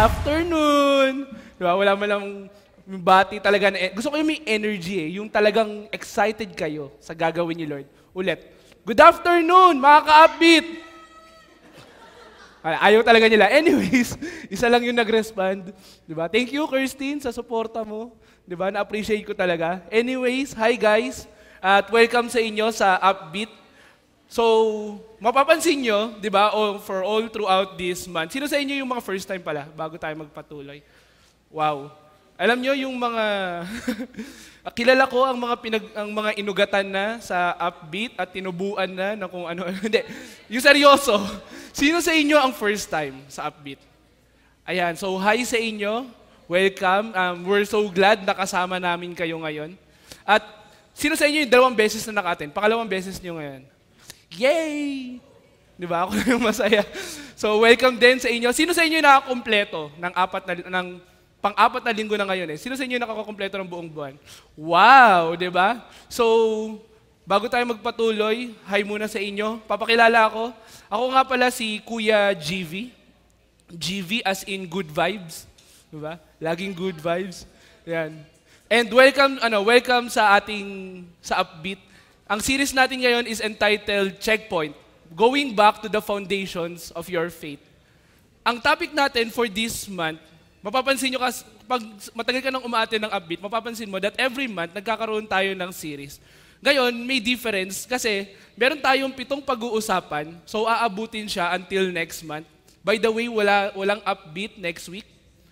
afternoon! Diba? Wala man lang bati talaga. Gusto ko yung may energy yung talagang excited kayo sa gagawin ni Lord. Ulit. Good afternoon, mga ka-upbeat! Ayaw talaga nila. Anyways, isa lang yung nag-respond. Diba? Thank you, Kirstine, sa suporta mo. Diba? Na-appreciate ko talaga. Anyways, hi guys. At welcome sa inyo sa Upbeat. So, mapapansin nyo, di ba, for all throughout this month, sino sa inyo yung mga first time pala, bago tayo magpatuloy? Wow. Alam nyo yung mga, kilala ko ang mga inugatan na sa Upbeat at tinubuan na ng kung ano. Hindi, yung seryoso. Sino sa inyo ang first time sa Upbeat? Ayan, so hi sa inyo. Welcome. We're so glad na kasama namin kayo ngayon. At sino sa inyo yung dalawang beses na naka-attend? Pangalawang beses nyo ngayon? Yay! Di ba? Ako na yung masaya. So, welcome din sa inyo. Sino sa inyo yung nakakompleto ng pang-apat na linggo na ngayon? Sino sa inyo yung nakakompleto ng buong buwan? Wow! Di ba? So, bago tayo magpatuloy, hi muna sa inyo. Papakilala ako. Ako nga pala si Kuya GV. GV as in good vibes. Di ba? Laging good vibes. Yan. And welcome sa Upbeat. Ang series natin ngayon is entitled Checkpoint, Going Back to the Foundations of Your Faith. Ang topic natin for this month, mapapansin nyo pag matagal ka nang umaattend ng Upbeat, mapapansin mo that every month nagkakaroon tayo ng series. Ngayon, may difference kasi meron tayong 7 pag-uusapan, so aabutin siya until next month. By the way, walang Upbeat next week.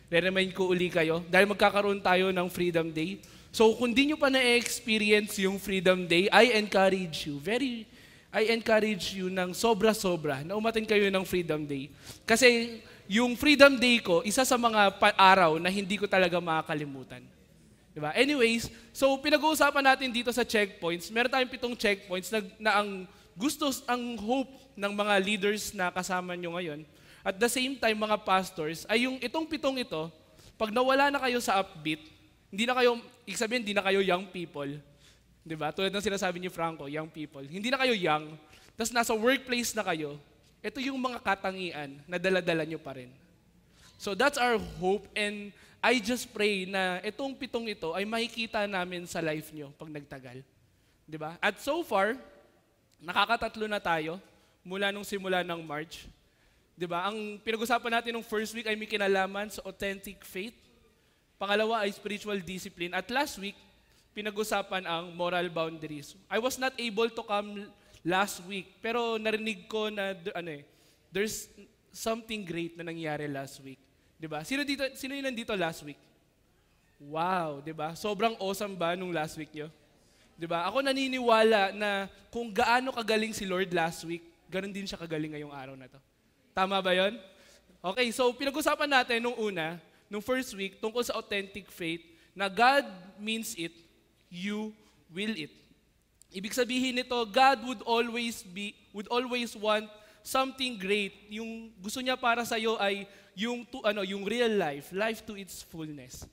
Re-remind ko uli kayo dahil magkakaroon tayo ng Freedom Day. So, kung di nyo pa na-experience yung Freedom Day, I encourage you ng sobra-sobra na umattend kayo ng Freedom Day. Kasi yung Freedom Day ko, isa sa mga araw na hindi ko talaga makakalimutan. Diba? Anyways, so pinag-uusapan natin dito sa checkpoints, meron tayong 7 checkpoints na ang hope ng mga leaders na kasama nyo ngayon, at the same time mga pastors, ay yung itong 7 ito, pag nawala na kayo sa Upbeat, hindi na kayo young people. Diba? Tulad ng sinasabi ni Franco, young people. Hindi na kayo young, tapos nasa workplace na kayo, ito yung mga katangian na dala-dala nyo pa rin. So that's our hope, and I just pray na itong 7 ito ay makikita namin sa life nyo pag nagtagal. Diba? At so far, nakakatatlo na tayo mula nung simula ng March. Diba? Ang pinag-usapan natin nung first week ay may kinalaman sa authentic faith. Pangalawa ay spiritual discipline. At last week, pinag-usapan ang moral boundaries. I was not able to come last week, pero narinig ko na there's something great na nangyari last week. 'Di ba? Sino yung nandito last week? Wow, 'di ba? Sobrang awesome ba nung last week nyo? 'Di ba? Ako naniniwala na kung gaano kagaling si Lord last week, ganoon din siya kagaling ngayong araw na 'to. Tama ba 'yon? Okay, so pinag-usapan natin nung first week, tungkol sa authentic faith, na God means it, you will it. Ibig sabihin nito, God would always want something great. Yung gusto niya para sa iyo ay yung real life to its fullness.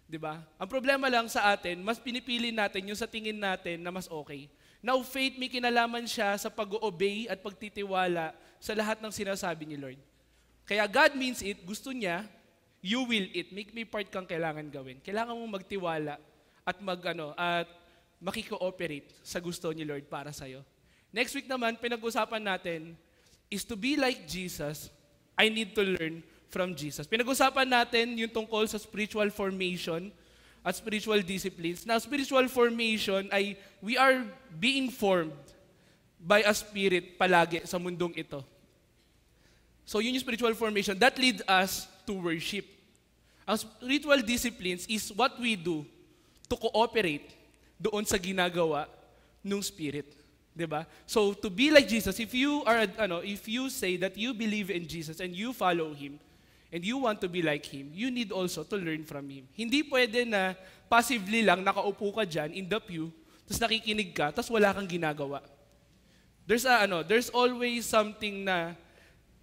'Di ba? Ang problema lang sa atin, mas pinipili natin yung sa tingin natin na mas okay. Now, faith may kinalaman siya sa pag-obey at pagtitiwala sa lahat ng sinasabi ni Lord. Kaya God means it, gusto niya, you will it. May part kang kailangan gawin. Kailangan mong magtiwala at makikooperate sa gusto ni Lord para sa'yo. Next week naman, pinag-usapan natin is to be like Jesus, I need to learn from Jesus. Pinag-usapan natin yung tungkol sa spiritual formation at spiritual disciplines. Now, spiritual formation ay we are being formed by a spirit palagi sa mundong ito. So, yun yung spiritual formation. That leads us to worship. Ang spiritual disciplines is what we do to cooperate doon sa ginagawa ng Spirit. 'Di ba? So to be like Jesus, if you say that you believe in Jesus and you follow Him, and you want to be like Him, you need also to learn from Him. Hindi pwede na passively lang nakaupo ka dyan in the pew, tapos nakikinig ka, tapos wala kang ginagawa. There's always something na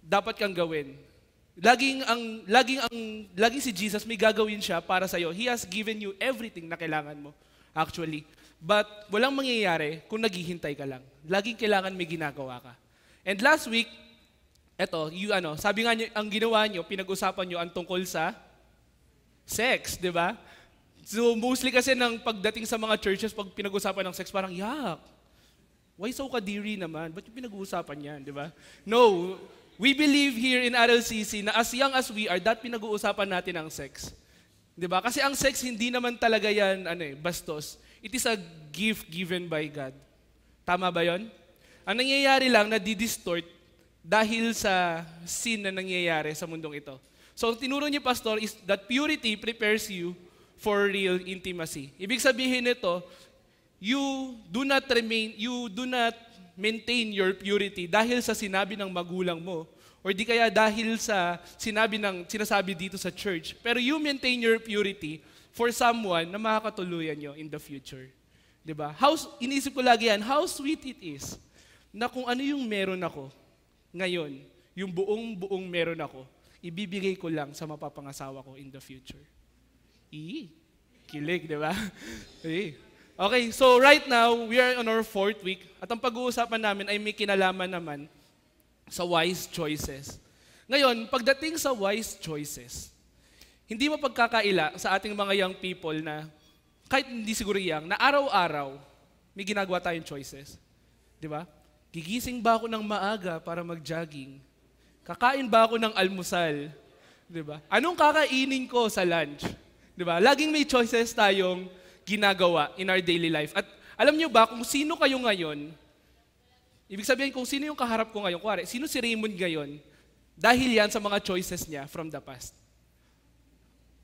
dapat kang gawin. Laging si Jesus may gagawin siya para sa iyo. He has given you everything na kailangan mo, actually. But walang mangyayari kung naghihintay ka lang. Laging kailangan may ginagawa ka. And last week, Eto, sabi nga niyo, ang ginawa niyo, pinag-usapan niyo ang tungkol sa sex, di ba? So mostly kasi ng pagdating sa mga churches, pag pinag-usapan ng sex, parang, yak, why so kadiri naman? Ba't yung pinag-uusapan yan, di ba? No, we believe here in RLCC na as young as we are, that pinag-uusapan natin ang sex. Di ba? Kasi ang sex, hindi naman talaga yan bastos. It is a gift given by God. Tama ba yon? Ang nangyayari lang, na-distort dahil sa sin na nangyayari sa mundong ito. So, ang tinuro niyo, Pastor, is that purity prepares you for real intimacy. Ibig sabihin nito, you do not maintain your purity dahil sa sinabi ng magulang mo or di kaya dahil sa sinasabi dito sa church. Pero you maintain your purity for someone na makakatuluyan nyo in the future. Diba? Inisip ko lagi yan, how sweet it is na kung ano yung meron ako ngayon, yung buong meron ako, ibibigay ko lang sa mapapangasawa ko in the future. Kilig, di ba? Okay, so right now, we are on our 4th week at ang pag-uusapan namin ay may kinalaman naman sa wise choices. Ngayon, pagdating sa wise choices, hindi mapagkakaila sa ating mga young people na kahit hindi siguro young, na araw-araw may ginagawa tayong choices. Di ba? Gigising ba ako ng maaga para mag-jogging? Kakain ba ako ng almusal? Di ba? Anong kakainin ko sa lunch? Di ba? Laging may choices tayong ginagawa in our daily life. At alam niyo ba kung sino kayo ngayon, ibig sabihin kung sino yung kaharap ko ngayon, kuwari, sino si Raymond ngayon, dahil yan sa mga choices niya from the past.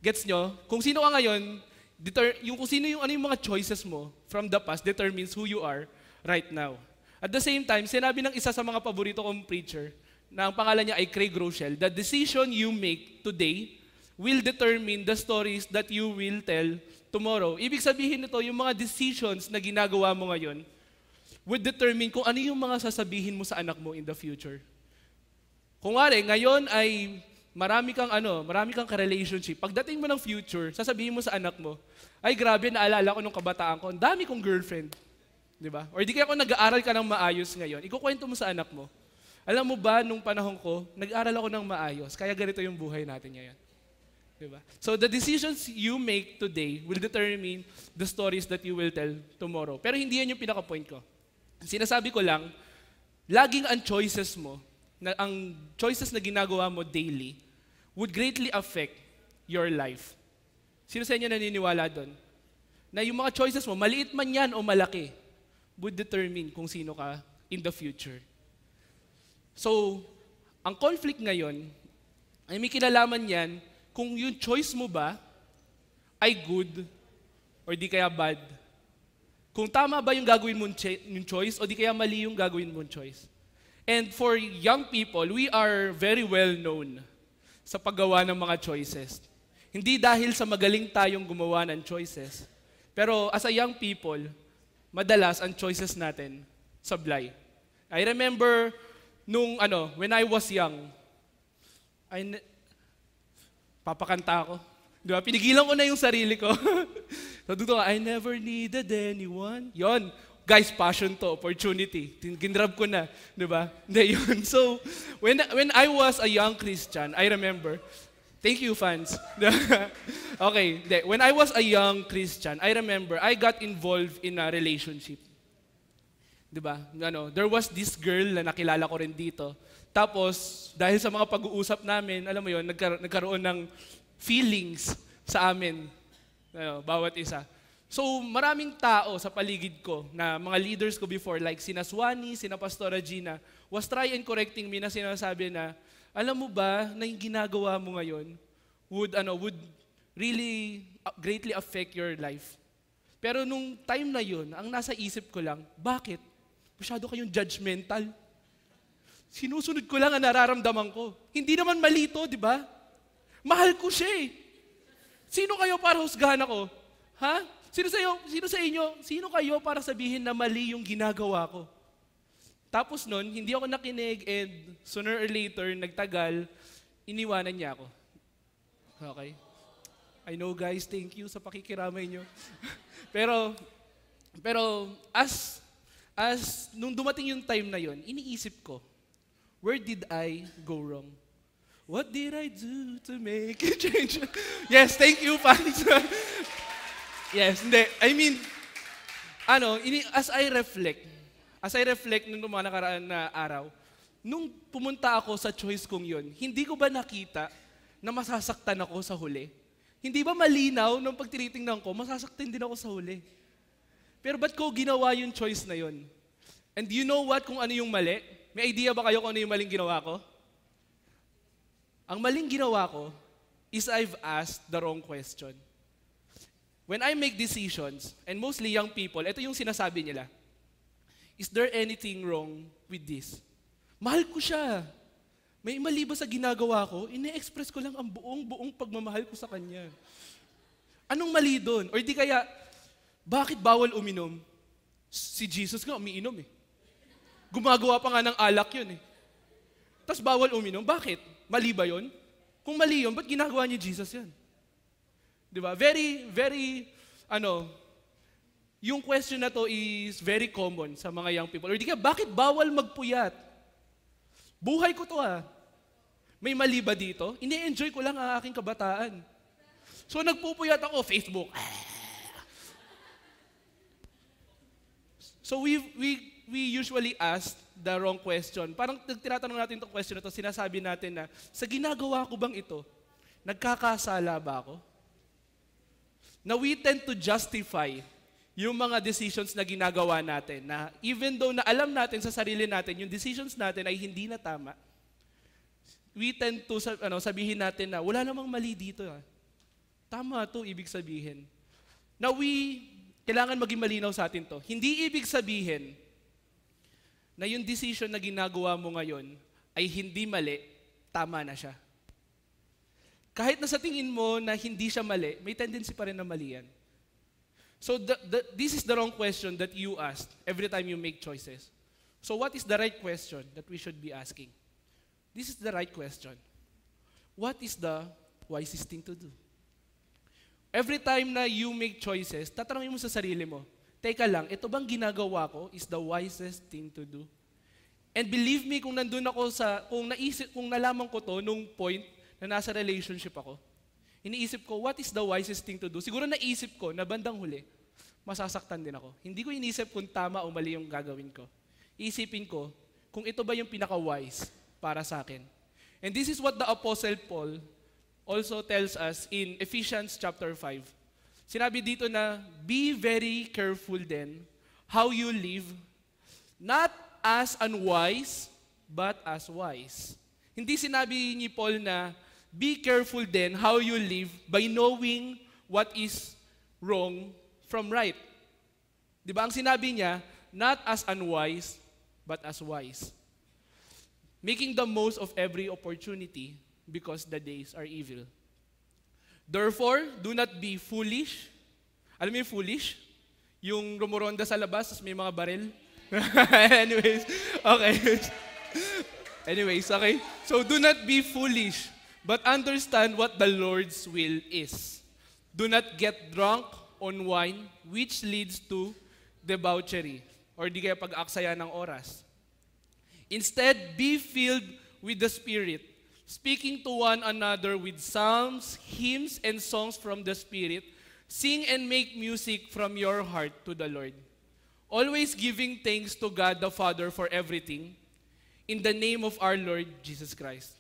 Gets nyo? Kung sino ka ngayon, ano yung mga choices mo from the past determines who you are right now. At the same time, sinabi ng isa sa mga paborito kong preacher, na ang pangalan niya ay Craig Rochelle, the decision you make today will determine the stories that you will tell tomorrow. Ibig sabihin nito, yung mga decisions na ginagawa mo ngayon would determine kung ano yung mga sasabihin mo sa anak mo in the future. Kung ngayon ay marami kang ka-relationship. Pagdating mo ng future, sasabihin mo sa anak mo, ay grabe, naalala ko nung kabataan ko, ang dami kong girlfriend. Di ba? Or di kaya kung nag-aaral ka ng maayos ngayon, ikukwento mo sa anak mo, alam mo ba, nung panahon ko, nag-aral ako ng maayos, kaya ganito yung buhay natin ngayon. Diba? So the decisions you make today will determine the stories that you will tell tomorrow. Pero hindi yan yung pinaka-point ko. Sinasabi ko lang, laging ang choices mo, ang choices na ginagawa mo daily, would greatly affect your life. Sino sa inyo naniniwala doon? Na yung mga choices mo, maliit man yan o malaki, would determine kung sino ka in the future. So, ang conflict ngayon, ay may kinalaman yan kung yung choice mo ba ay good or di kaya bad. Kung tama ba yung gagawin mong choice o di kaya mali yung gagawin mong choice. And for young people, we are very well known sa paggawa ng mga choices. Hindi dahil sa magaling tayong gumawa ng choices, pero as a young people, madalas ang choices natin sablay. I remember when I was young, papakanta ako. Di ba? Pinigilan ko na yung sarili ko. Natuto ka, I never needed anyone. Yon. Guys, passion to, opportunity. Ginrab ko na. Di ba? Hindi, yun. So, when I was a young Christian, I remember, thank you, fans. Okay. When I was a young Christian, I remember, I got involved in a relationship. Di ba? There was this girl na nakilala ko rin dito. Tapos, dahil sa mga pag-uusap namin, alam mo yun, nagkaroon ng feelings sa amin, bawat isa. So, maraming tao sa paligid ko, na mga leaders ko before, like sina Swani, sina Pastora Gina, was try and correcting me na sinasabi na, alam mo ba, na yung ginagawa mo ngayon would really greatly affect your life. Pero nung time na yun, ang nasa isip ko lang, bakit? Masyado kayong judgmental. Sinusunod ko lang ang nararamdaman ko. Hindi naman mali ito, di ba? Mahal ko siya eh. Sino kayo para husgahan ako? Ha? Sino sa inyo? Sino kayo para sabihin na mali yung ginagawa ko? Tapos nun, hindi ako nakinig and sooner or later, nagtagal, iniwanan niya ako. Okay? I know guys, thank you sa pakikiramay nyo. pero as nung dumating yung time na yon, iniisip ko, Where did I go wrong? What did I do to make a change? Yes, thank you, Panis. Yes, hindi. I mean, as I reflect nung mga nakaraan na araw, nung pumunta ako sa choice kong yun, hindi ko ba nakita na masasaktan ako sa huli? Hindi ba malinaw nung pagtinitingnan ko, masasaktan din ako sa huli? Pero ba't ko ginawa yung choice na yun? And do you know what kung ano yung mali? May idea ba kayo kung ano yung maling ginawa ko? Ang maling ginawa ko is I've asked the wrong question. When I make decisions, and mostly young people, ito yung sinasabi nila, is there anything wrong with this? Mahal ko siya. May mali ba sa ginagawa ko? Ine-express ko lang ang buong pagmamahal ko sa kanya. Anong mali doon? Or di kaya, bakit bawal uminom? Si Jesus nga umiinom eh. Gumagawa pa nga ng alak yun eh. Tapos bawal uminom. Bakit? Mali ba yun? Kung mali yun, ba't ginagawa niya Jesus yan? Di ba? Yung question na to is very common sa mga young people. Or di kaya, bakit bawal magpuyat? Buhay ko to ah. May mali ba dito? Ini-enjoy ko lang ang aking kabataan. So nagpupuyat ako, Facebook. So we usually ask the wrong question. Parang tinatanong natin itong question na ito, sinasabi natin na, sa ginagawa ko bang ito, nagkakasala ba ako? Na we tend to justify yung mga decisions na ginagawa natin, na even though na alam natin sa sarili natin, yung decisions natin ay hindi na tama, we tend to sabihin natin na wala namang mali dito. Tama to ibig sabihin. Na kailangan maging malinaw sa atin to. Hindi ibig sabihin na yung decision na ginagawa mo ngayon ay hindi mali, tama na siya. Kahit na sa tingin mo na hindi siya mali, may tendency pa rin na mali yan. So this is the wrong question that you ask every time you make choices. So what is the right question that we should be asking? This is the right question. What is the wisest thing to do? Every time na you make choices, tatanungin mo sa sarili mo, teka lang, ito bang ginagawa ko is the wisest thing to do? And believe me, kung nandun ako kung nalaman ko to nung point na nasa relationship ako, iniisip ko, what is the wisest thing to do? Siguro naisip ko na bandang huli, masasaktan din ako. Hindi ko inisip kung tama o mali yung gagawin ko. Isipin ko, kung ito ba yung pinaka-wise para sa akin. And this is what the Apostle Paul also tells us in Ephesians chapter 5. Sinabi dito na, be very careful then how you live, not as unwise, but as wise. Hindi sinabi ni Paul na, be careful then how you live by knowing what is wrong from right. Di ba? Ang sinabi niya, not as unwise, but as wise. Making the most of every opportunity because the days are evil. Therefore, do not be foolish. Alam mo yung foolish? Yung rumuronda sa labas, tapos may mga baril. Anyways, okay? So, do not be foolish, but understand what the Lord's will is. Do not get drunk on wine, which leads to debauchery, or di kaya pag-aksaya ng oras. Instead, be filled with the Spirit, speaking to one another with psalms, hymns, and songs from the Spirit. Sing and make music from your heart to the Lord. Always giving thanks to God the Father for everything, in the name of our Lord Jesus Christ.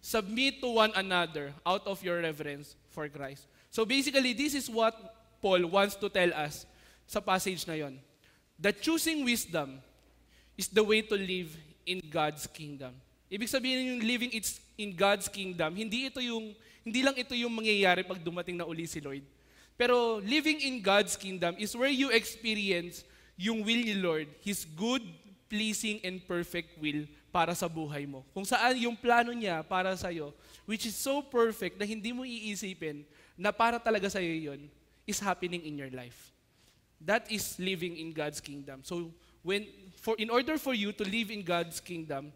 Submit to one another out of your reverence for Christ. So basically, this is what Paul wants to tell us sa passage na yon. That choosing wisdom is the way to live in God's kingdom. Ibig sabihin yung living in God's kingdom, hindi lang ito yung mangyayari pag dumating na uli si Lord. Pero living in God's kingdom is where you experience yung will ni Lord, His good, pleasing, and perfect will para sa buhay mo. Kung saan yung plano niya para sa'yo, which is so perfect na hindi mo iisipin na para talaga sa'yo yun, is happening in your life. That is living in God's kingdom. So, in order for you to live in God's kingdom,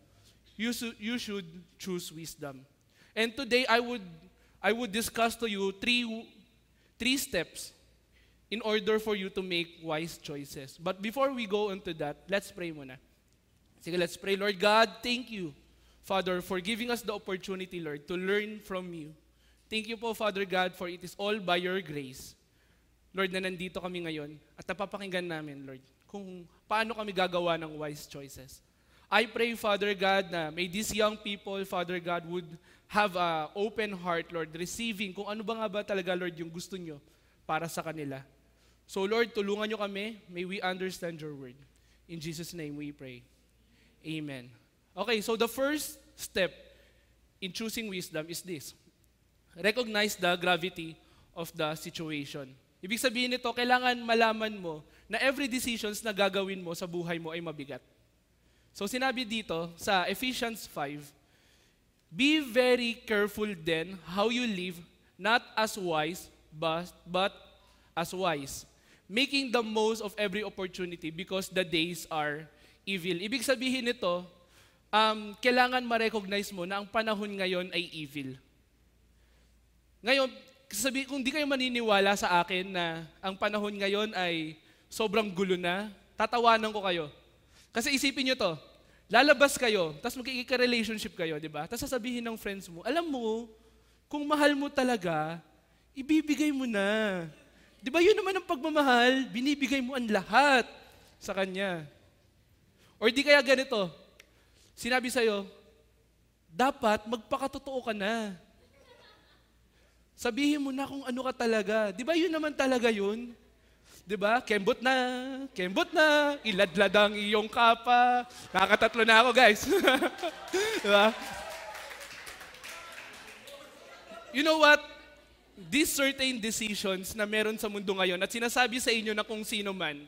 you should choose wisdom. And today, I would discuss to you three steps in order for you to make wise choices. But before we go into that, let's pray muna. Sige, let's pray. Lord God, thank you Father, for giving us the opportunity, Lord, to learn from you. Thank you po, Father God, for it is all by your grace. Lord, na nandito kami ngayon at napapakinggan namin, Lord, kung paano kami gagawa ng wise choices. I pray, Father God, na may these young people, Father God, would have an open heart, Lord, receiving kung ano ba nga ba talaga, Lord, yung gusto nyo para sa kanila. So, Lord, tulungan nyo kami. May we understand your word. In Jesus' name we pray. Amen. Okay, so the first step in choosing wisdom is this. Recognize the gravity of the situation. Ibig sabihin nito, kailangan malaman mo na every decisions na gagawin mo sa buhay mo ay mabigat. So sinabi dito sa Ephesians 5, be very careful then how you live, not as wise, but as wise, making the most of every opportunity because the days are evil. Ibig sabihin nito, kailangan ma-recognize mo na ang panahon ngayon ay evil. Ngayon, kung di kayo maniniwala sa akin na ang panahon ngayon ay sobrang gulo na, tatawanan ko kayo. Kasi isipin nyo to, lalabas kayo, tapos magkikika-relationship kayo, di ba? Tapos sasabihin ng friends mo, alam mo, kung mahal mo talaga, ibibigay mo na. Di ba yun naman ang pagmamahal, binibigay mo ang lahat sa kanya. Or di kaya ganito, sinabi sa'yo, dapat magpakatotoo ka na. Sabihin mo na kung ano ka talaga. Di ba yun naman talaga yun? Diba? Kembot na, iladlad ang iyong kapa. Nakakatatlo na ako, guys. Diba? You know what? These certain decisions na meron sa mundo ngayon at sinasabi sa inyo na kung sino man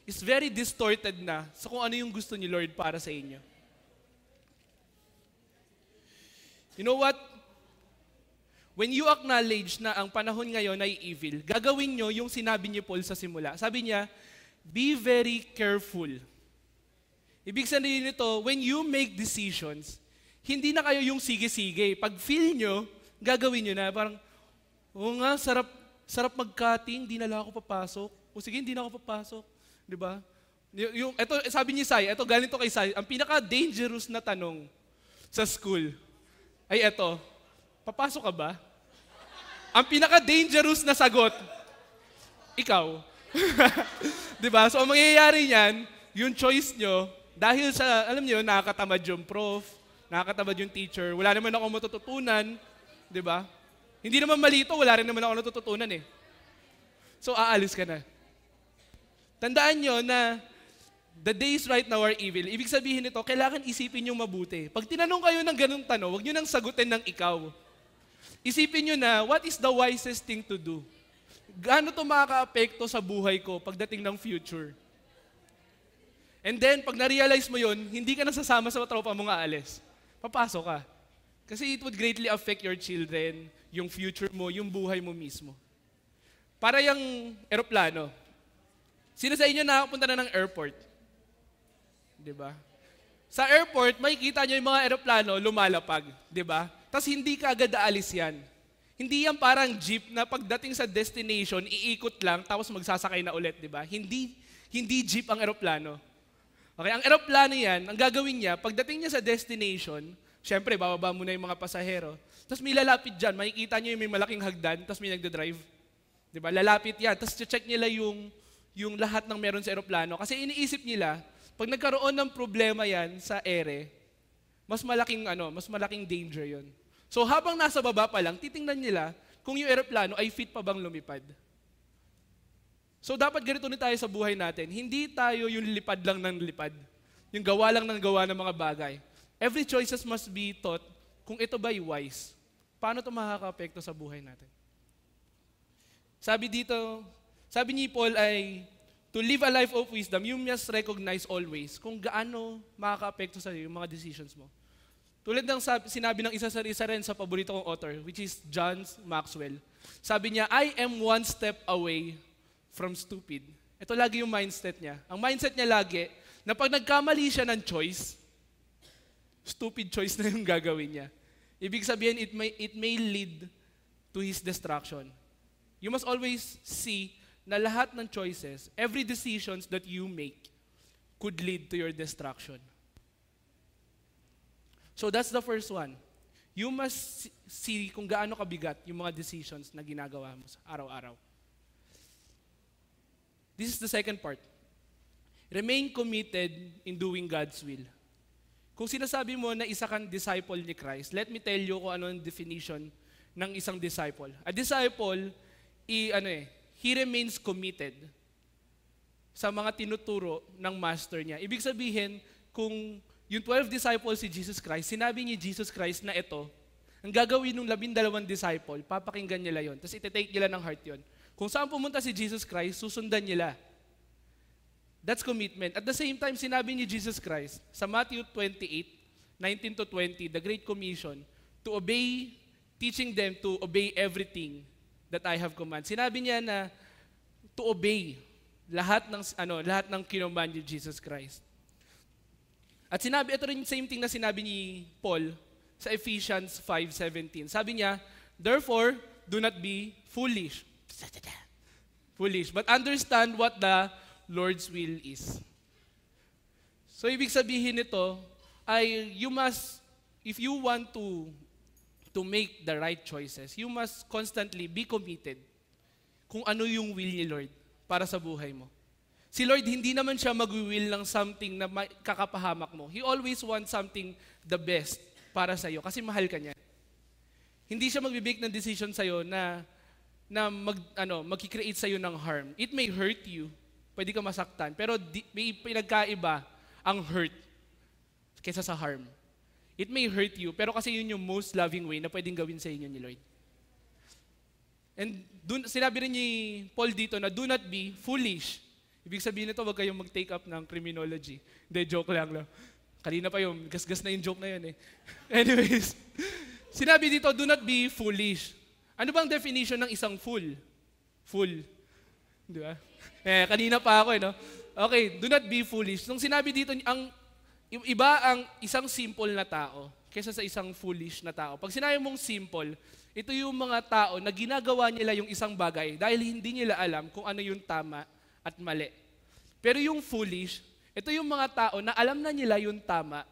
is very distorted na sa kung ano yung gusto ni Lord para sa inyo. You know what? When you acknowledge na ang panahon ngayon ay evil, gagawin nyo yung sinabi ni Paul sa simula. Sabi niya, be very careful. Ibig sabihin nito, when you make decisions, hindi na kayo yung sige-sige. Pag feel nyo, gagawin nyo na. Parang, oo nga, sarap mag-cutting, di na lang ako papasok. O sige, hindi na ako papasok. Diba? Ito, sabi ni Sai, ito galing to kay Sai, ang pinaka-dangerous na tanong sa school ay ito, papasok ka ba? Ang pinaka-dangerous na sagot, ikaw. Diba? So, ang mangyayari niyan, yung choice nyo, dahil sa, alam niyo, nakakatamad yung prof, nakakatamad yung teacher, wala naman ako matututunan, diba? Hindi naman mali ito, wala rin naman ako natututunan eh. So, aalis ka na. Tandaan nyo na the days right now are evil. Ibig sabihin nito, kailangan isipin nyo mabuti. Pag tinanong kayo ng ganung tanong, huwag nyo nang sagutin ng ikaw. Isipin nyo na, what is the wisest thing to do? Gaano ito makaka-apekto sa buhay ko pagdating ng future? And then, pag na-realize mo yun, hindi ka nasasama sa tropa mong aalis. Papasok ka. Kasi it would greatly affect your children, yung future mo, yung buhay mo mismo. Para yung eroplano. Sino sa inyo nakapunta na ng airport? Diba? Sa airport, makikita nyo yung mga eroplano lumalapag. Diba? Tapos hindi ka agad aalis yan. Hindi yan parang jeep na pagdating sa destination, iikot lang, tapos magsasakay na ulit, di ba? Hindi jeep ang eroplano. Okay, ang eroplano yan, ang gagawin niya, pagdating niya sa destination, syempre, bababa muna yung mga pasahero, tapos may lalapit dyan, makikita niyo yung may malaking hagdan, tapos may nagdadrive. Di ba? Lalapit yan, tapos check nila yung lahat ng meron sa eroplano. Kasi iniisip nila, pag nagkaroon ng problema yan sa ere, mas malaking danger yon. So habang nasa baba pa lang, titingnan nila kung yung eroplano ay fit pa bang lumipad. So dapat ganito na tayo sa buhay natin. Hindi tayo yung lipad lang ng lipad. Yung gawa lang ng gawa ng mga bagay. Every choices must be thought kung ito ba'y wise. Paano ito makaka-apekto sa buhay natin? Sabi ni Paul ay, to live a life of wisdom, you must recognize always kung gaano makaka-apekto sa iyo yung mga decisions mo. Tulad ng sinabi ng isa rin sa paborito kong author, which is John Maxwell. Sabi niya, I am one step away from stupid. Ito lagi yung mindset niya. Ang mindset niya lagi, na pag nagkamali siya ng choice, stupid choice na yung gagawin niya. Ibig sabihin, it may lead to his destruction. You must always see na lahat ng choices, every decisions that you make, could lead to your destruction. So that's the first one. You must see kung gaano kabigat yung mga decisions na ginagawa mo sa araw-araw. This is the second part. Remain committed in doing God's will. Kung sinasabi mo na isa kang disciple ni Christ, let me tell you kung ano ang definition ng isang disciple. A disciple, he remains committed sa mga tinuturo ng master niya. Ibig sabihin, kung yung 12 disciples si Jesus Christ, sinabi ni Jesus Christ na ito, ang gagawin ng 12 disciple, papakinggan nila yon. Tapos iti-take nila ng heart yon. Kung saan pumunta si Jesus Christ, susundan nila. That's commitment. At the same time, sinabi ni Jesus Christ sa Matthew 28:19-20, the Great Commission, to obey, teaching them to obey everything that I have commanded. Sinabi niya na to obey lahat ng kinommand ni Jesus Christ. At sinabi, ito rin same thing na sinabi ni Paul sa Ephesians 5:17. Sabi niya, therefore, do not be foolish. But understand what the Lord's will is. So, ibig sabihin nito ay if you want to make the right choices, you must constantly be committed kung ano yung will ni Lord para sa buhay mo. Si Lord, hindi naman siya mag-will ng something na kakapahamak mo. He always wants something the best para sa'yo kasi mahal ka niya. Hindi siya mag-make ng decision sa'yo na mag-create sa'yo ng harm. It may hurt you, pwede ka masaktan, pero may pinagkaiba ang hurt kaysa sa harm. It may hurt you, pero kasi yun yung most loving way na pwedeng gawin sa inyo ni Lord. And sinabi rin ni Paul dito na do not be foolish. Ibig sabihin nito, huwag kayong mag-take up ng criminology. Hindi, joke lang. Kanina pa yung gasgas na yung joke na yun eh. Anyways, sinabi dito, do not be foolish. Ano bang definition ng isang fool? Fool. Di ba? Kanina pa ako no? Okay, do not be foolish. Nung sinabi dito, yung iba ang isang simple na tao kaysa sa isang foolish na tao. Pag sinabi mong simple, ito yung mga tao na ginagawa nila yung isang bagay dahil hindi nila alam kung ano yung tama at mali. Pero yung foolish, ito yung mga tao na alam na nila yung tama,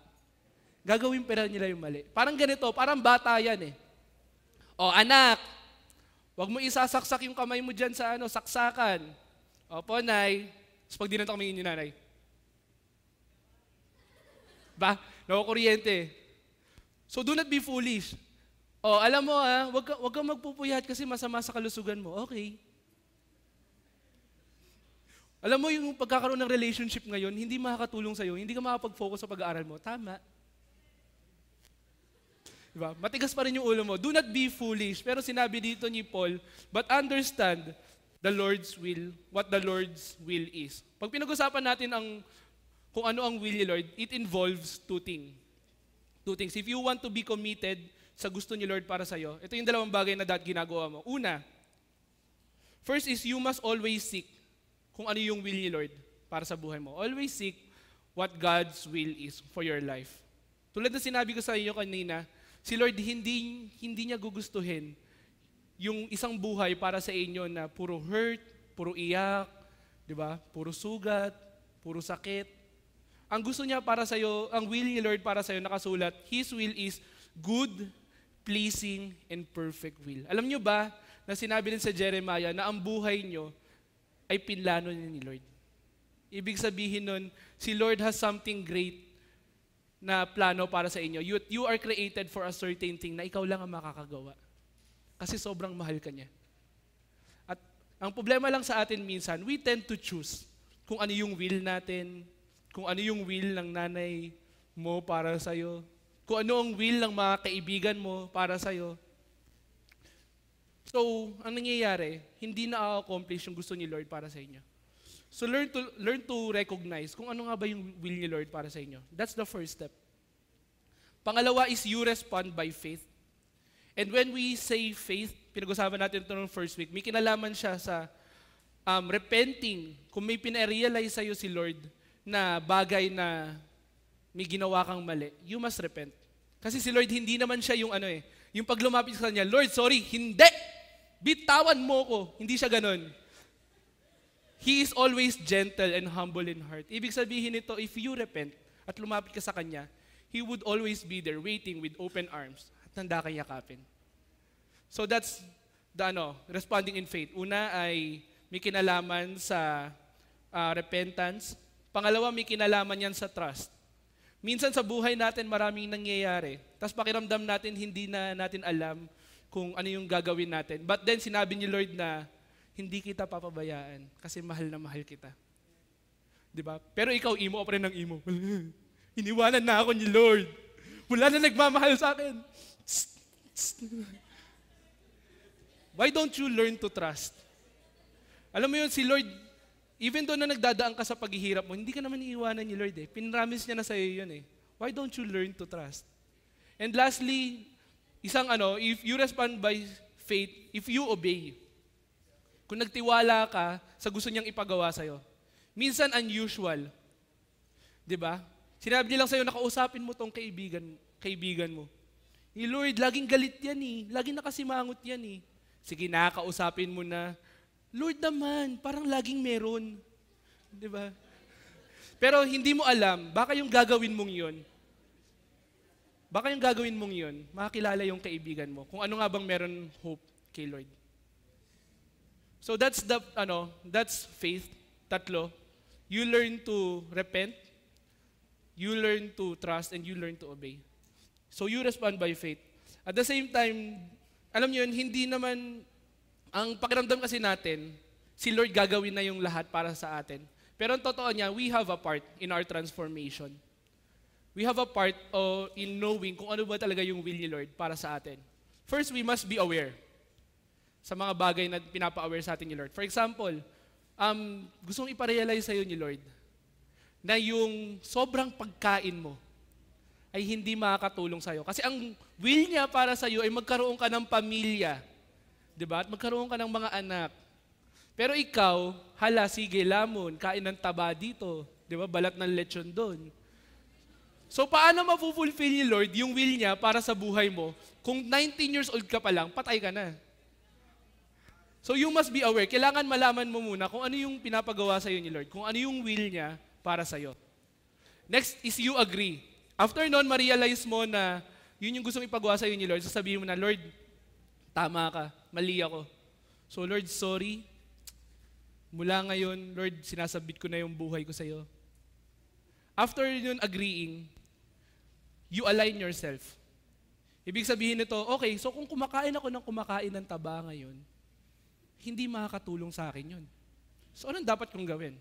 gagawin pa nila yung mali. Parang ganito, parang bata yan eh. O anak, wag mo isasaksak yung kamay mo dyan sa saksakan. Opo, Nay. Tapos pag di na tumingin yung nanay. Ba? Nakukuryente. So do not be foolish. O, alam mo wag kang magpupuyat kasi masama sa kalusugan mo. Okay. Alam mo yung pagkakaroon ng relationship ngayon, hindi makakatulong sa'yo, hindi ka makapag-focus sa pag-aaral mo. Tama. Diba? Matigas pa rin yung ulo mo. Do not be foolish. Pero sinabi dito ni Paul, but understand the Lord's will, what the Lord's will is. Pag pinag-usapan natin kung ano ang will ni Lord, it involves two things. If you want to be committed sa gusto ni Lord para sa'yo, ito yung dalawang bagay na ginagawa mo. Una, first is you must always seek kung ano yung will ni Lord para sa buhay mo. Always seek what God's will is for your life. Tulad na sinabi ko sa inyo kanina, si Lord hindi niya gugustuhin yung isang buhay para sa inyo na puro hurt, puro iyak, di ba? Puro sugat, puro sakit. Ang gusto niya para sa iyo, ang will ni Lord para sa iyo nakasulat, His will is good, pleasing, and perfect will. Alam niyo ba na sinabi din sa Jeremiah na ang buhay niyo ay pinlano ni Lord. Ibig sabihin nun, si Lord has something great na plano para sa inyo. You are created for a certain thing na ikaw lang ang makakagawa. Kasi sobrang mahal ka niya. At ang problema lang sa atin minsan, we tend to choose kung ano yung will natin, kung ano yung will ng nanay mo para sa'yo, kung ano ang will ng mga kaibigan mo para sa'yo. So, ang nangyayari, hindi na-accomplish yung gusto ni Lord para sa inyo. So, learn to recognize kung ano nga ba yung will ni Lord para sa inyo. That's the first step. Pangalawa is you respond by faith. And when we say faith, pinag-usapan natin ito noong first week, may kinalaman siya sa repenting. Kung may pina-realize sa'yo si Lord na bagay na may ginawa kang mali, you must repent. Kasi si Lord, hindi naman siya yung yung pag lumapit sa kanya, Lord, sorry, hindi! Bitawan mo ko. Hindi siya ganun. He is always gentle and humble in heart. Ibig sabihin nito, if you repent at lumapit ka sa Kanya, He would always be there, waiting with open arms. At handa kang yakapin. So that's the responding in faith. Una ay may kinalaman sa repentance. Pangalawa, may kinalaman yan sa trust. Minsan sa buhay natin maraming nangyayari. Tapos pakiramdam natin hindi na natin alam kung ano yung gagawin natin. But then sinabi ni Lord na hindi kita papabayaan kasi mahal na mahal kita. Diba? Pero ikaw, imo pa rin ng imo. Iniwanan na ako ni Lord. Wala na nagmamahal sa akin. Why don't you learn to trust? Alam mo yun, si Lord, even doon na nagdadaan ka sa paghihirap mo, hindi ka naman iiwanan ni Lord eh. Pinramis niya na sa'yo yun eh. Why don't you learn to trust? And lastly, if you respond by faith, if you obey, kung nagtiwala ka sa gusto niyang ipagawa sa'yo, minsan unusual. Diba? Sinabi niya lang sa'yo, nakausapin mo tong kaibigan mo. Ni Lord, laging galit yan eh. Laging nakasimangot yan eh. Sige, nakakausapin mo na, Lord naman, parang laging meron. Diba? Pero hindi mo alam, baka yung gagawin mong yun, makakilala yung kaibigan mo. Kung ano nga bang meron hope kay Lord. So that's faith. Tatlo, you learn to repent, you learn to trust, and you learn to obey. So you respond by faith. At the same time, alam niyo yun, hindi naman, ang pakiramdam kasi natin, si Lord gagawin na yung lahat para sa atin. Pero ang totoo niya, we have a part in our transformation. We have a part in knowing kung ano ba talaga yung will ni Lord para sa atin. First, we must be aware sa mga bagay na pinapa-aware sa atin ni Lord. For example, gusto kong iparealize sa'yo ni Lord na yung sobrang pagkain mo ay hindi makakatulong sa'yo. Kasi ang will niya para sa'yo ay magkaroon ka ng pamilya. Diba? At magkaroon ka ng mga anak. Pero ikaw, sige, lamon, kain ng taba dito. Diba? Balat ng lechon doon. So paano mapufulfill ni Lord yung will niya para sa buhay mo kung 19 years old ka pa lang, patay ka na? So you must be aware. Kailangan malaman mo muna kung ano yung pinapagawa sa'yo ni Lord, kung ano yung will niya para sa'yo. Next is you agree. After nun, ma-realize mo na yun yung gustong ipagawa sa'yo ni Lord, sasabihin mo na, Lord, tama ka, mali ako. So Lord, sorry. Mula ngayon, Lord, sinasabit ko na yung buhay ko sa'yo. After yun agreeing, you align yourself. Ibig sabihin nito, okay, so kung kumakain ako ng kumakain ng taba ngayon, hindi makakatulong sa akin yun. So anong dapat kong gawin?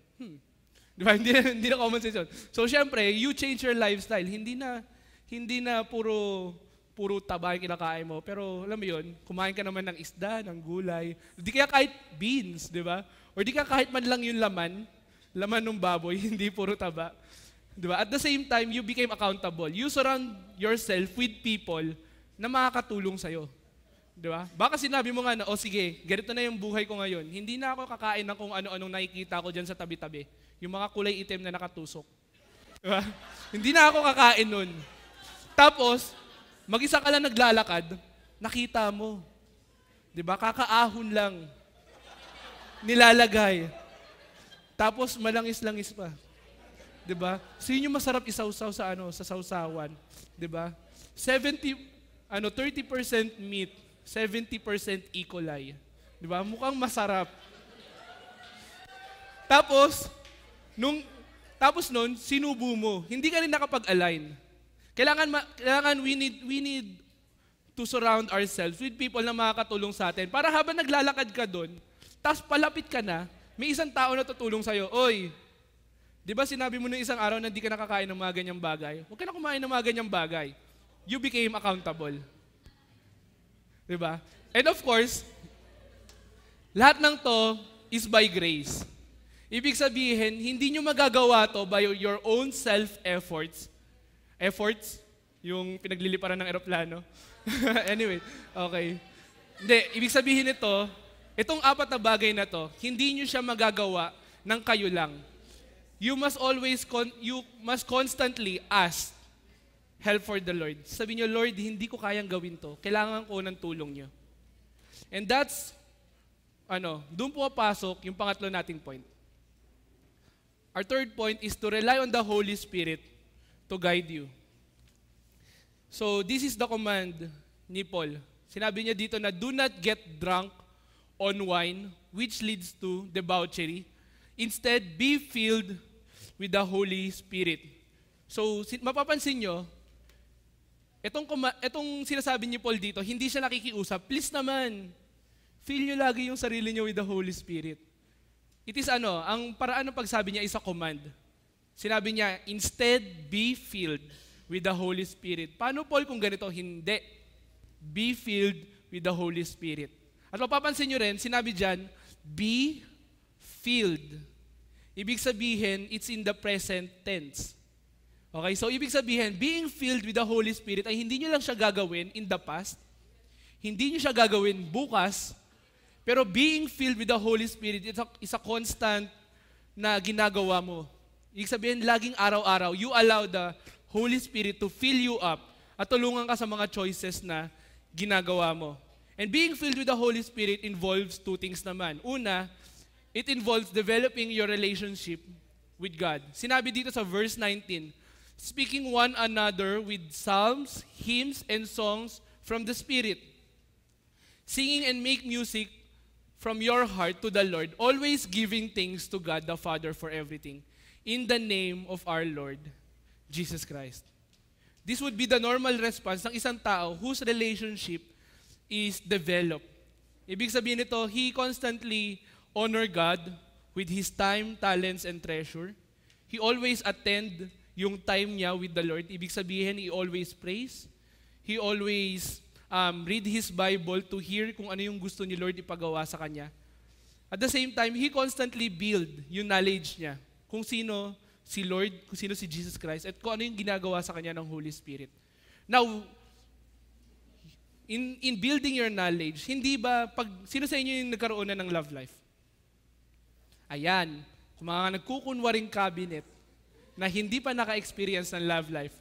Diba? Hindi na common sense yun. So syempre, you change your lifestyle. Hindi na puro taba yung kinakain mo. Pero alam mo yun, kumain ka naman ng isda, ng gulay. Di kaya kahit beans, di ba? Or di kaya kahit man lang yung laman ng baboy, hindi puro taba. Di ba? At the same time, you became accountable. You surround yourself with people na makakatulong sa'yo. Di ba? Baka sinabi mo nga na, sige, ganito na yung buhay ko ngayon. Hindi na ako kakain ng kung ano-anong nakikita ko dyan sa tabi-tabi. Yung mga kulay itim na nakatusok. Di ba? Hindi na ako kakain nun. Tapos, mag-isa ka lang naglalakad, nakita mo. Di ba? Kakaahon lang. Nilalagay. Tapos, malangis-langis pa. Di ba? So, yun yung masarap isawsaw sa sawsawan. Di ba? 30% meat, 70% E. coli. Di ba? Mukhang masarap. Tapos nun, sinubo mo. Hindi ka rin nakapag-align. Kailangan we need to surround ourselves with people na makakatulong sa atin. Para habang naglalakad ka doon, tapos palapit ka na, may isang tao na tutulong sa'yo. Oy, di ba sinabi mo nung isang araw na hindi ka nakakain ng mga ganyang bagay? Huwag ka na kumain ng mga ganyang bagay. You became accountable. Di ba? And of course, lahat ng to is by grace. Ibig sabihin, hindi nyo magagawa to by your own self-efforts. Efforts? Yung pinagliliparan ng eroplano. Anyway, okay. Hindi, ibig sabihin nito, itong apat na bagay na to, hindi nyo siya magagawa ng kayo lang. You must constantly ask help for the Lord. Sabi niyo, Lord, hindi ko kayang gawin to. Kailangan ko ng tulong niyo. And that's, doon po papasok yung pangatlo nating point. Our third point is to rely on the Holy Spirit to guide you. So this is the command ni Paul. Sinabi niya dito na do not get drunk on wine which leads to debauchery. Instead, be filled with the Holy Spirit. So mapapansin nyo, itong sinasabi ni Paul dito, hindi siya nakikiusap. Please naman, fill nyo lagi yung sarili nyo with the Holy Spirit. It is ang paraan ng pagsabi niya is a command. Sinabi niya, instead, be filled with the Holy Spirit. Paano Paul kung ganito? Hindi. Be filled with the Holy Spirit. At mapapansin nyo rin, sinabi dyan, be filled. Ibig sabihin, it's in the present tense. Okay, so ibig sabihin, being filled with the Holy Spirit ay hindi nyo lang siya gagawin in the past, hindi nyo siya gagawin bukas, pero being filled with the Holy Spirit is a constant na ginagawa mo. Ibig sabihin, laging araw-araw, you allow the Holy Spirit to fill you up at tulungan ka sa mga choices na ginagawa mo. And being filled with the Holy Spirit involves two things naman. Una, it involves developing your relationship with God. Sinabi dito sa verse 19, speaking one another with psalms, hymns, and songs from the Spirit. Singing and make music from your heart to the Lord, always giving thanks to God the Father for everything, in the name of our Lord Jesus Christ. This would be the normal response ng isang tao whose relationship is developed. Ibig sabihin nito, he constantly honor God with his time, talents, and treasure. He always attend yung time niya with the Lord. Ibig sabihin, he always prays. He always read his Bible to hear kung ano yung gusto ni Lord ipagawa sa kanya. At the same time, he constantly build yung knowledge niya. Kung sino si Lord, kung sino si Jesus Christ, at kung ano yung ginagawa sa kanya ng Holy Spirit. Now, in building your knowledge, hindi ba, sino sa inyo yung nagkaroon na ng love life? Ayan, kung mga nagkukunwaring cabinet na hindi pa naka-experience ng love life.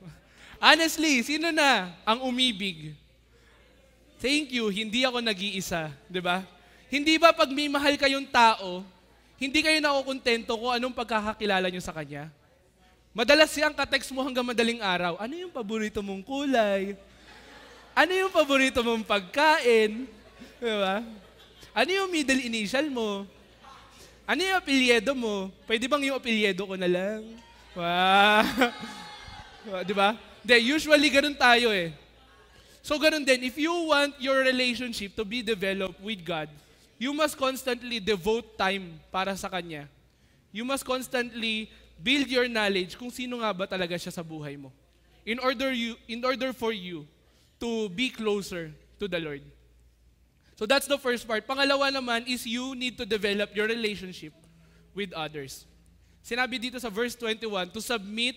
Honestly, sino na ang umibig? Thank you, hindi ako nag-iisa, di ba? Hindi ba pag may mahal kayong tao, hindi kayo nakukontento kung anong pagkakakilala nyo sa kanya? Madalas siyang ka-text mo hanggang madaling araw, ano yung paborito mong kulay? Ano yung paborito mong pagkain? Diba? Ano yung middle initial mo? Ano yung apelyido mo? Pwede bang yung apelyido ko na lang? Wow. Diba? Usually ganun tayo eh. So ganun din, if you want your relationship to be developed with God, you must constantly devote time para sa Kanya. You must constantly build your knowledge kung sino nga ba talaga siya sa buhay mo. In order for you to be closer to the Lord. So that's the first part. Pangalawa naman is you need to develop your relationship with others. Sinabi dito sa verse 21, to submit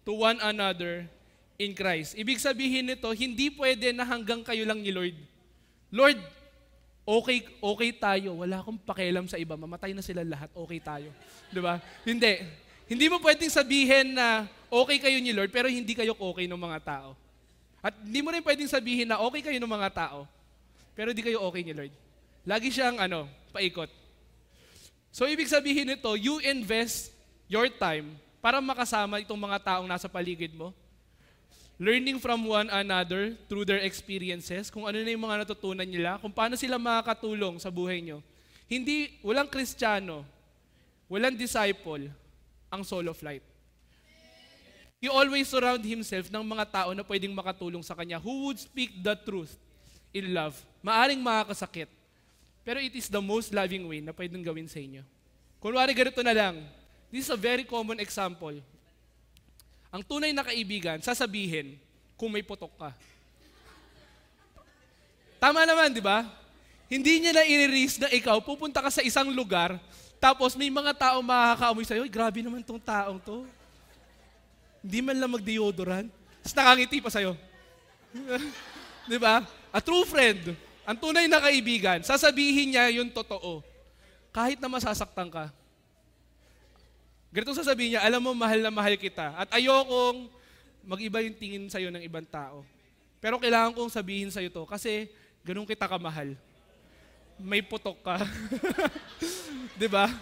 to one another in Christ. Ibig sabihin nito, hindi pwede na hanggang kayo lang ni Lord. Lord, okay tayo. Wala akong pakialam sa iba. Mamatay na sila lahat. Okay tayo. Diba? Hindi. Hindi mo pwedeng sabihin na okay kayo ni Lord, pero hindi kayo okay ng mga tao. At hindi mo rin pwedeng sabihin na okay kayo ng mga tao, pero hindi kayo okay ni Lord. Lagi siyang paikot. So ibig sabihin nito, you invest your time para makasama itong mga taong nasa paligid mo. Learning from one another through their experiences, kung ano na yung mga natutunan nila, kung paano sila makakatulong sa buhay nyo. Walang Kristiyano, walang disciple, ang solo flight. He always surround himself ng mga tao na pwedeng makatulong sa kanya, who would speak the truth in love. Maaring makakasakit, pero it is the most loving way na pwedeng gawin sa inyo. Kunwari ganito na lang, this is a very common example. Ang tunay na kaibigan, sasabihin kung may putok ka. Tama naman, di ba? Hindi niya na i-risk na ikaw, pupunta ka sa isang lugar, tapos may mga tao makakaamoy sa'yo, grabe naman tong taong to. Hindi man lang mag-deodorant, tapos nakangiti pa sa'yo. Di ba? A true friend, ang tunay na kaibigan, sasabihin niya yung totoo, kahit na masasaktan ka. Ganitong sasabihin niya, alam mo, mahal na mahal kita. At ayokong mag-iba yung tingin sa'yo ng ibang tao. Pero kailangan kong sabihin sa'yo to kasi ganun kita kamahal. May putok ka. Diba?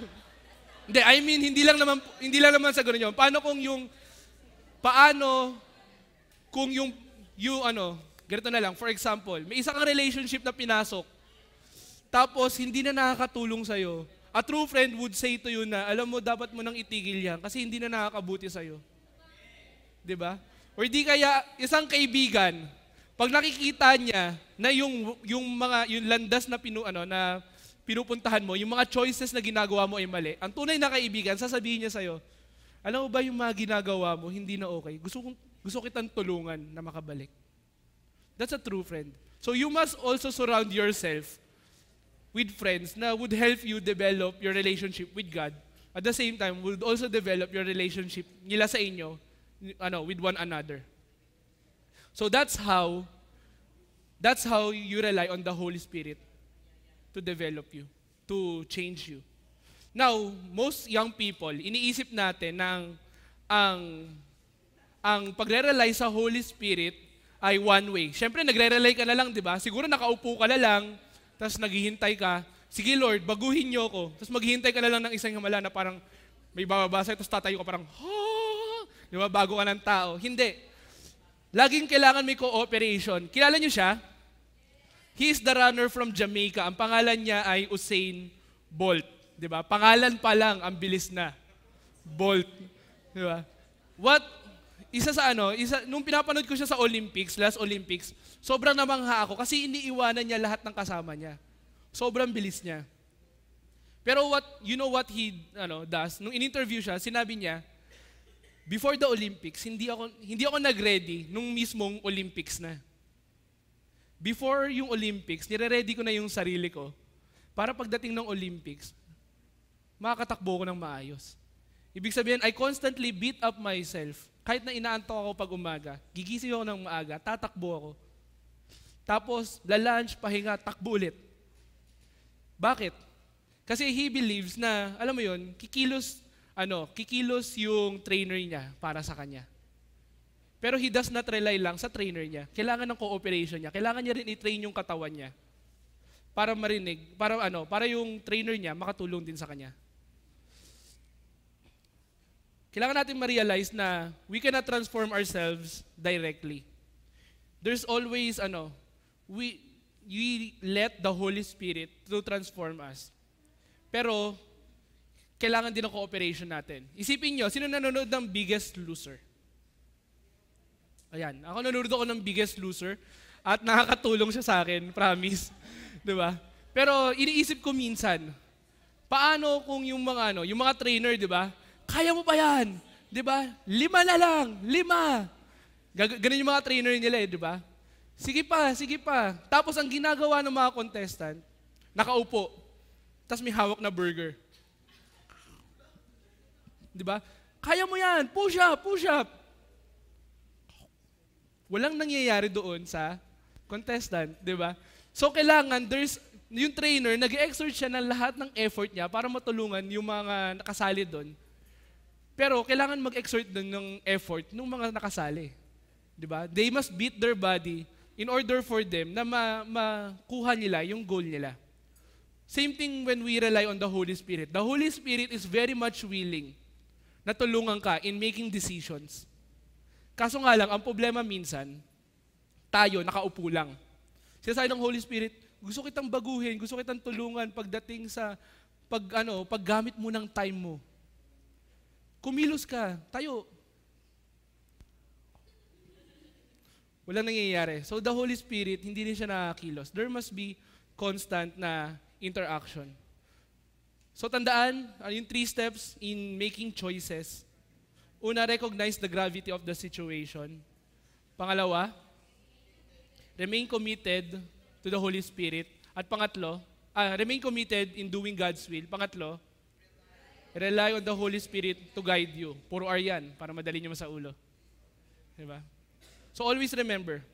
Hindi, I mean, hindi lang naman sa ganun yun. Paano kung yung ganito na lang, for example, may isang relationship na pinasok, tapos hindi na nakakatulong sa'yo. A true friend would say to you na, alam mo, dapat mo nang itigil yan kasi hindi na nakakabuti sa'yo. Diba? Or di kaya, isang kaibigan, pag nakikita niya na yung landas na pinupuntahan mo, yung mga choices na ginagawa mo ay mali, ang tunay na kaibigan, sasabihin niya sa'yo, alam mo ba yung mga ginagawa mo, hindi na okay. Gusto kitang tulungan na makabalik. That's a true friend. So you must also surround yourself with friends na would help you develop your relationship with God. At the same time, would also develop your relationship nila sa inyo, with one another. So that's how you rely on the Holy Spirit to develop you, to change you. Now, most young people, iniisip natin ang pagre-rely sa Holy Spirit ay one way. Siyempre, nagre-rely ka na lang, di ba? Siguro nakaupo ka na lang, tapos naghihintay ka, sige Lord, baguhin niyo ako. Tapos maghihintay ka na lang ng isang himala na parang may bababasa, tapos tatayo ka parang, di ba, bago ka ng tao. Hindi. Laging kailangan may cooperation. Kilala niyo siya? He is the runner from Jamaica. Ang pangalan niya ay Usain Bolt. Di ba? Pangalan pa lang, ang bilis na. Bolt. Di ba? Nung pinapanood ko siya sa last Olympics, sobrang namangha ako kasi iniiwanan niya lahat ng kasama niya. Sobrang bilis niya. Pero what he does? Nung in-interview siya, sinabi niya, before the Olympics, hindi ako nag-ready nung mismong Olympics na. Before yung Olympics, nire-ready ko na yung sarili ko para pagdating ng Olympics, makakatakbo ko ng maayos. Ibig sabihin, I constantly beat up myself. Kahit na inaantok ako pag umaga, gigising ako ng maaga, tatakbo ako. Tapos, lunch, pahinga, takbo ulit. Bakit? Kasi he believes na, alam mo yun, kikilos yung trainer niya para sa kanya. Pero he does not rely lang sa trainer niya. Kailangan ng cooperation niya. Kailangan niya rin i-train yung katawan niya para marinig, para yung trainer niya makatulong din sa kanya. Kailangan natin ma-realize na we cannot transform ourselves directly. There's always, we let the Holy Spirit to transform us. Pero, kailangan din ng cooperation natin. Isipin nyo, sino nanonood ng Biggest Loser? Ayan, ako nanonood ako ng Biggest Loser at nakakatulong siya sa akin, promise. Diba? Pero iniisip ko minsan, paano kung yung mga trainer, diba? Kaya mo pa yan. Diba? 5 na lang. 5. Ganun yung mga trainer nila di ba? Sige pa. Tapos ang ginagawa ng mga contestant, nakaupo. Tapos may hawak na burger. Diba? Kaya mo yan. Push up. Walang nangyayari doon sa contestant. Diba? So kailangan, yung trainer, nag-exert siya ng lahat ng effort niya para matulungan yung mga nakasali doon. Pero kailangan mag-exert din ng effort ng mga nakasali. Diba? They must beat their body in order for them na makuha nila yung goal nila. Same thing when we rely on the Holy Spirit. The Holy Spirit is very much willing na tulungan ka in making decisions. Kaso nga lang, ang problema minsan, tayo nakaupo lang. Sinasabi ng Holy Spirit, gusto kitang baguhin, gusto kitang tulungan pagdating sa paggamit mo ng time mo. Kumilos ka, tayo. Walang nangyayari. So the Holy Spirit, hindi rin siya nakakilos. There must be constant na interaction. So tandaan, yung 3 steps in making choices. Una, recognize the gravity of the situation. Pangalawa, remain committed to the Holy Spirit. At pangatlo, remain committed in doing God's will. Pangatlo, rely on the Holy Spirit to guide you. Puro R yan, para madali nyo sa ulo. Diba? So always remember,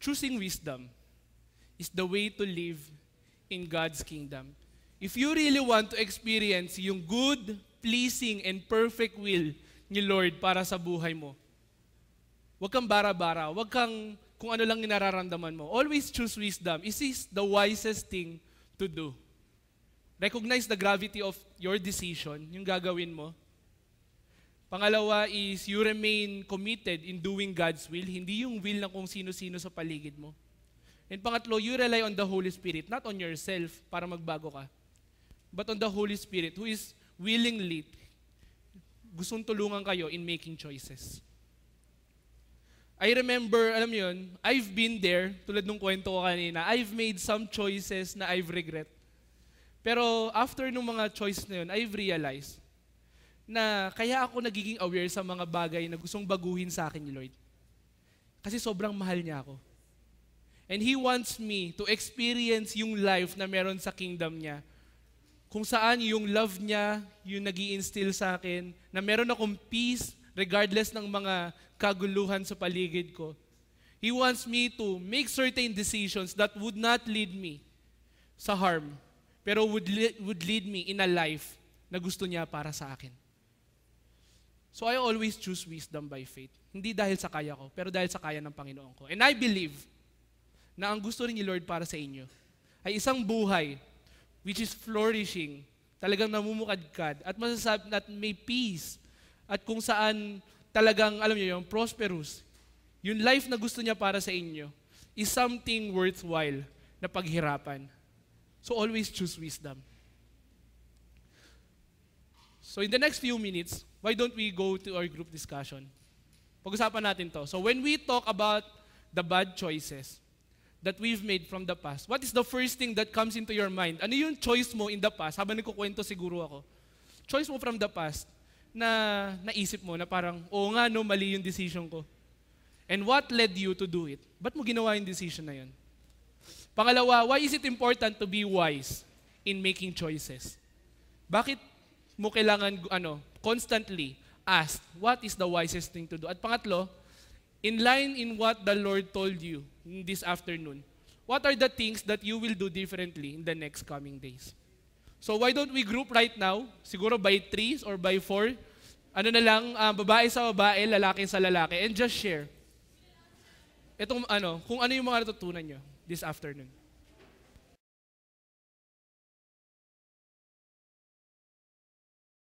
choosing wisdom is the way to live in God's kingdom. If you really want to experience yung good, pleasing, and perfect will ni Lord para sa buhay mo, huwag kang bara-bara, huwag kang kung ano lang nararamdaman mo. Always choose wisdom. It is the wisest thing to do. Recognize the gravity of your decision, yung gagawin mo. Pangalawa is you remain committed in doing God's will, hindi yung will ng kung sino-sino sa paligid mo. And pangatlo, you rely on the Holy Spirit, not on yourself para magbago ka, but on the Holy Spirit who is willingly gustong tulungan kayo in making choices. I remember, alam mo yun, I've been there, tulad nung kwento ko kanina, I've made some choices na I've regret. Pero after nung mga choices na yun, I've realized na kaya ako nagiging aware sa mga bagay na gustong baguhin sa akin ni Lord. Kasi sobrang mahal niya ako. And He wants me to experience yung life na meron sa kingdom niya. Kung saan yung love niya, yung nag-i-instill sa akin, na meron akong peace regardless ng mga kaguluhan sa paligid ko. He wants me to make certain decisions that would not lead me sa harm, pero would lead me in a life na gusto niya para sa akin. So I always choose wisdom by faith. Hindi dahil sa kaya ko, pero dahil sa kaya ng Panginoon ko. And I believe na ang gusto rin ni Lord para sa inyo ay isang buhay which is flourishing, talagang namumukadkad, at masasabi at may peace, at kung saan talagang, alam niyo yung prosperous. Yung life na gusto niya para sa inyo is something worthwhile na paghirapan. So always choose wisdom. So in the next few minutes, why don't we go to our group discussion? Pag-usapan natin to. So when we talk about the bad choices that we've made from the past, what is the first thing that comes into your mind? Ano yung choice mo in the past? Habang nagkukwento siguro ako. Choice mo from the past na naisip mo na parang, oo nga no, mali yung decision ko. And what led you to do it? Ba't mo ginawa yung decision na yun? Pangalawa, why is it important to be wise in making choices? Bakit mo kailangan constantly ask, what is the wisest thing to do? At pangatlo, in line in what the Lord told you this afternoon, what are the things that you will do differently in the next coming days? So why don't we group right now, siguro by 3 or by 4, babae sa babae, lalaki sa lalaki, and just share. Itong kung ano yung mga natutunan nyo this afternoon.